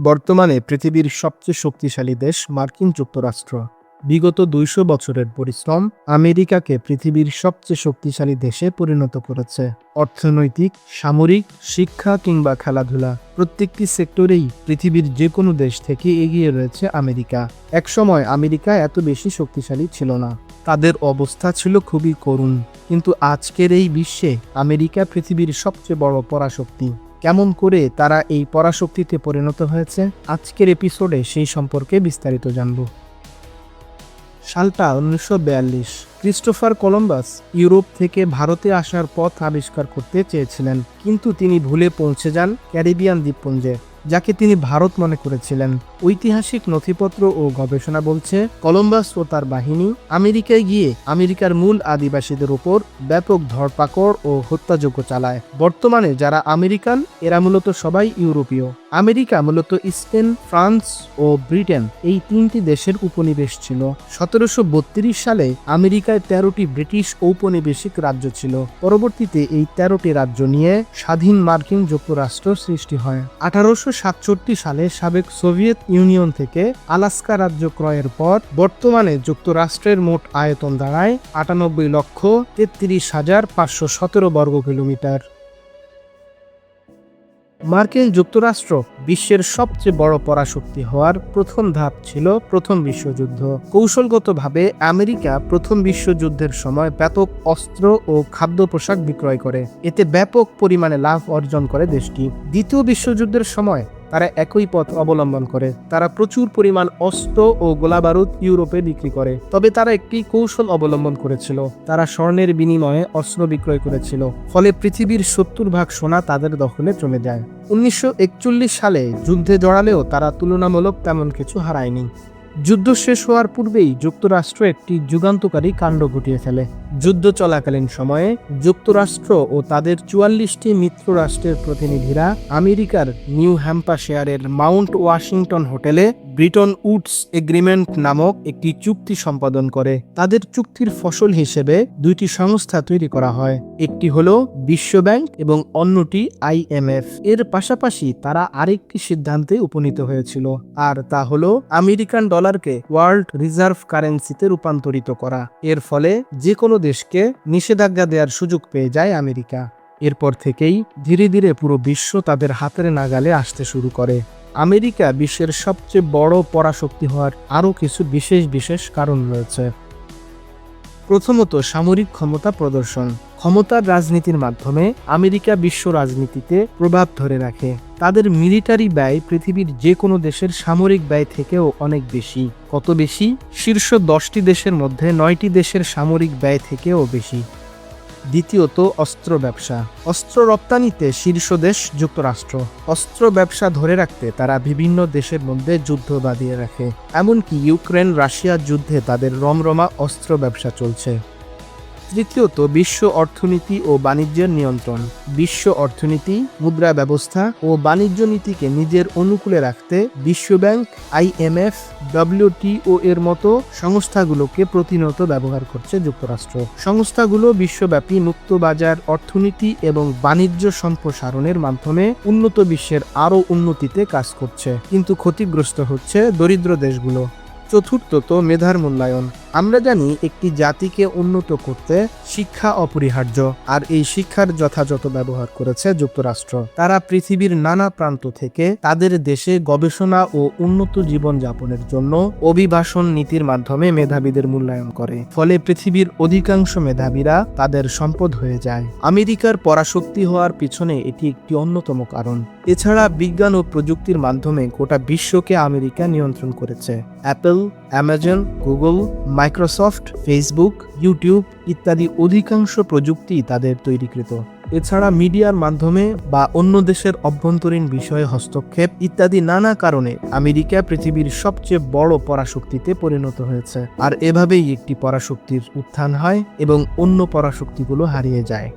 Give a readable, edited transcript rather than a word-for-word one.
বর্তমানে পৃথিবীর সবচেয়ে শক্তিশালী দেশ মার্কিন যুক্তরাষ্ট্র। বিগত ২০০ বছরের পরিশ্রম আমেরিকাকে পৃথিবীর সবচেয়ে শক্তিশালী দেশে পরিণত করেছে। অর্থনৈতিক, সামরিক, শিক্ষা কিংবা খেলাধুলা প্রত্যেকটি সেক্টরেই পৃথিবীর যে কোনো দেশ থেকে এগিয়ে রয়েছে আমেরিকা। একসময় আমেরিকা এত বেশি শক্তিশালী ছিল না, তাদের অবস্থা ছিল খুবই করুণ। কিন্তু আজকের এই বিশ্বে আমেরিকা পৃথিবীর সবচেয়ে বড় পরাশক্তি। কেমন করে তারা এই পরাশক্তিতে পরিণত হয়েছে, আজকের এপিসোডে সেই সম্পর্কে বিস্তারিত জানব। সালটা 1942। ক্রিস্টোফার কলম্বাস ইউরোপ থেকে ভারতে আসার পথ আবিষ্কার করতে চেয়েছিলেন, কিন্তু তিনি ভুলে পৌঁছে যান ক্যারিবিয়ান দ্বীপপুঞ্জে, যাকে তিনি ভারত মনে করেছিলেন। ঐতিহাসিক নথিপত্র ও গবেষণা বলছে কলম্বাস ও তার বাহিনী আমেরিকায় গিয়ে আমেরিকার মূল আদিবাসীদের উপর ব্যাপক ধরপাকড় ও হত্যাযজ্ঞ চালায়। বর্তমানে যারা আমেরিকান এরা মূলত সবাই ইউরোপীয়। আমেরিকা মূলত স্পেন, ফ্রান্স ও ব্রিটেন এই তিনটি দেশের উপনিবেশ ছিল। 1732 সালে আমেরিকায় 13টি ব্রিটিশ ঔপনিবেশিক রাজ্য ছিল। পরবর্তীতে এই 13টি রাজ্য নিয়ে স্বাধীন মার্কিন যুক্তরাষ্ট্র সৃষ্টি হয়। 1867 সালে সাবেক সোভিয়েত ইউনিয়ন থেকে আলাস্কা রাজ্য ক্রয়ের পর বর্তমানে যুক্তরাষ্ট্রের মোট আয়তন দাঁড়ায় 98,33,517 বর্গ কিলোমিটার। মার্কিন যুক্তরাষ্ট্র বিশ্বের সবচেয়ে বড় পরাশক্তি হওয়ার প্রথম ধাপ ছিল প্রথম বিশ্বযুদ্ধ। কৌশলগতভাবে আমেরিকা প্রথম বিশ্বযুদ্ধের সময় ব্যাপক অস্ত্র ও খাদ্য পোশাক বিক্রয় করে, এতে ব্যাপক পরিমাণে লাভ অর্জন করে দেশটি। দ্বিতীয় বিশ্বযুদ্ধের সময় তারা একই পথ অবলম্বন করে, তারা প্রচুর পরিমাণ অস্ত্র ও গোলাবারুদ ইউরোপে বিক্রি করে। তবে তারা একটি কৌশল অবলম্বন করেছিল, তারা স্বর্ণের বিনিময়ে অস্ত্র বিক্রয় করেছিল, ফলে পৃথিবীর 70% সোনা তাদের দখলে চলে যায়। 1941 সালে যুদ্ধে জড়ালেও তারা তুলনামূলক তেমন কিছু হারায়নি। যুদ্ধ শেষ হওয়ার পূর্বেই যুক্তরাষ্ট্র একটি যুগান্তকারী কাণ্ড ঘটিয়ে ফেলে। যুদ্ধ চলাকালীন সময়ে যুক্তরাষ্ট্র ও তাদের 44টি মিত্র রাষ্ট্রের প্রতিনিধিরা আমেরিকার নিউ হ্যাম্পশায়ারের মাউন্ট ওয়াশিংটন হোটেলে ব্রিটন উডস এগ্রিমেন্ট নামক একটি চুক্তি সম্পাদন করে। তাদের চুক্তির ফসল হিসেবে দুইটি সংস্থা তৈরি করা হয়, একটি হলো বিশ্ব ব্যাংক এবং অন্যটি IMF। এর পাশাপাশি তারা আরেকটি সিদ্ধান্তে উপনীত হয়েছিল, আর তা হলো আমেরিকান ডলারকে ওয়ার্ল্ড রিজার্ভ কারেন্সিতে রূপান্তরিত করা। এর ফলে যে কোনো দেশকে নিষেধাজ্ঞা দেওয়ার সুযোগ পেয়ে যায় আমেরিকা। এরপর থেকেই ধীরে ধীরে পুরো বিশ্ব তাদের হাতের নাগালে আসতে শুরু করে। আমেরিকা বিশ্বের সবচেয়ে বড় পরাশক্তি হওয়ার আরও কিছু বিশেষ কারণ রয়েছে। প্রথমত, সামরিক ক্ষমতা প্রদর্শন। ক্ষমতার রাজনীতির মাধ্যমে আমেরিকা বিশ্ব রাজনীতিতে প্রভাব ধরে রাখে। তাদের মিলিটারি ব্যয় পৃথিবীর যে কোনো দেশের সামরিক ব্যয় থেকেও অনেক বেশি। কত বেশি? শীর্ষ 10টি দেশের মধ্যে 9টি দেশের সামরিক ব্যয় থেকেও বেশি। দ্বিতীয়ত, অস্ত্র ব্যবসা। অস্ত্র রপ্তানিতে শীর্ষ দেশ যুক্তরাষ্ট্র। অস্ত্র ব্যবসা ধরে রাখতে তারা বিভিন্ন দেশের মধ্যে যুদ্ধ বাঁধিয়ে রাখে। এমনকি ইউক্রেন রাশিয়া যুদ্ধে তাদের রমরমা অস্ত্র ব্যবসা চলছে। তৃতীয়ত, বিশ্ব অর্থনীতি ও বাণিজ্যের নিয়ন্ত্রণ। বিশ্ব অর্থনীতি, মুদ্রা ব্যবস্থা ও বাণিজ্য নীতিকে নিজের অনুকূলে রাখতে বিশ্ব ব্যাংক, IMF, WTO এর মতো সংস্থাগুলোকে প্রতিনিয়ত ব্যবহার করছে যুক্তরাষ্ট্র। সংস্থাগুলো বিশ্বব্যাপী মুক্ত বাজার অর্থনীতি এবং বাণিজ্য সম্প্রসারণের মাধ্যমে উন্নত বিশ্বের আরও উন্নতিতে কাজ করছে, কিন্তু ক্ষতিগ্রস্ত হচ্ছে দরিদ্র দেশগুলো। চতুর্থত, মেধার মূল্যায়ন। আমরা জানি একটি জাতিকে উন্নত করতে শিক্ষা অপরিহার্য, আর এই শিক্ষার যথাযথ ব্যবহার করেছে যুক্তরাষ্ট্র। তারা পৃথিবীর নানা প্রান্ত থেকে তাদের দেশে গবেষণা ও উন্নত জীবনযাপনের জন্য অভিবাসন নীতির মাধ্যমে মেধাবীদের মূল্যায়ন করে, ফলে পৃথিবীর অধিকাংশ মেধাবীরা তাদের সম্পদ হয়ে যায়। আমেরিকার পরাশক্তি হওয়ার পিছনে এটি একটি অন্যতম কারণ। এছাড়া বিজ্ঞান ও প্রযুক্তির মাধ্যমে গোটা বিশ্বকে আমেরিকা নিয়ন্ত্রণ করেছে। Apple, Amazon, Google, Microsoft, Facebook, YouTube ইত্যাদি অধিকাংশ প্রযুক্তি তাদের তৈরিকৃত। এছাড়া মিডিয়ার মাধ্যমে বা অন্য দেশের অভ্যন্তরীণ বিষয়ে হস্তক্ষেপ ইত্যাদি নানা কারণে আমেরিকা পৃথিবীর সবচেয়ে বড় পরাশক্তিতে পরিণত হয়েছে। আর এভাবেই একটি পরাশক্তির উত্থান হয় এবং অন্য পরাশক্তিগুলো হারিয়ে যায়।